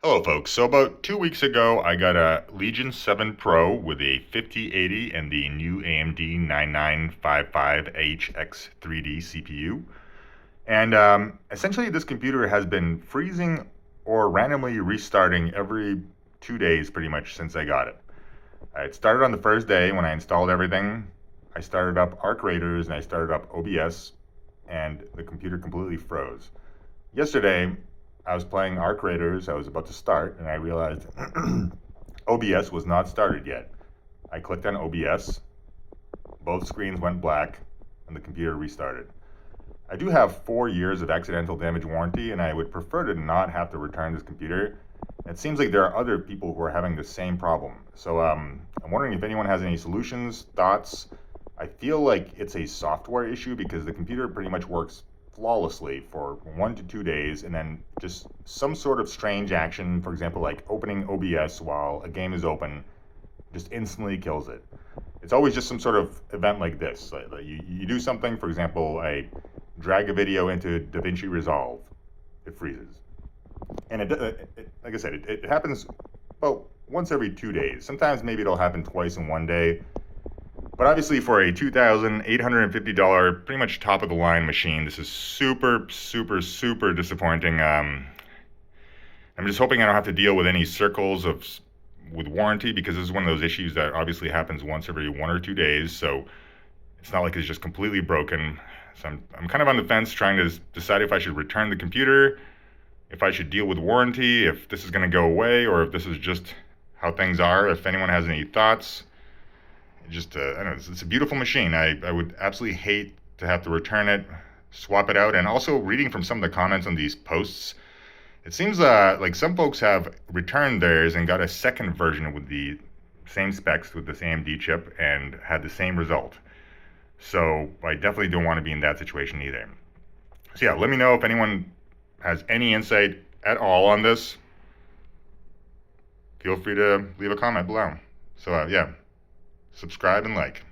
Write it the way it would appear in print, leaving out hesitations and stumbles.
Hello folks, so about 2 weeks ago I got a Legion 7 Pro with a 5080 and the new AMD 9955HX 3D CPU. And essentially this computer has been freezing or randomly restarting every 2 days pretty much since I got it. It started on the first day when I installed everything. I started up Arc Raiders and I started up OBS and the computer completely froze. Yesterday, I was playing Arc Raiders, I was about to start, and I realized OBS was not started yet. I clicked on OBS, both screens went black, and the computer restarted. I do have 4 years of accidental damage warranty, and I would prefer to not have to return this computer. It seems like there are other people who are having the same problem. So I'm wondering if anyone has any solutions, thoughts. I feel like it's a software issue because the computer pretty much works flawlessly for 1 to 2 days, and then just some sort of strange action, for example, like opening OBS while a game is open, just instantly kills it. It's always just some sort of event like this. Like you do something, for example, I drag a video into DaVinci Resolve, it freezes. And like I said, it happens about once every 2 days. Sometimes maybe it'll happen twice in one day. But obviously for a $2,850, pretty much top of the line machine, this is super, super, super disappointing. I'm just hoping I don't have to deal with any circles with warranty, because this is one of those issues that obviously happens once every 1 or 2 days. So it's not like it's just completely broken. So I'm kind of on the fence trying to decide if I should return the computer, if I should deal with warranty, if this is going to go away, or if this is just how things are. If anyone has any thoughts. I don't know, it's a beautiful machine. I would absolutely hate to have to return it, swap it out. And also reading from some of the comments on these posts, it seems like some folks have returned theirs and got a second version with the same specs with this AMD chip and had the same result. So I definitely don't want to be in that situation either. So yeah, let me know if anyone has any insight at all on this. Feel free to leave a comment below. So yeah. Subscribe and like.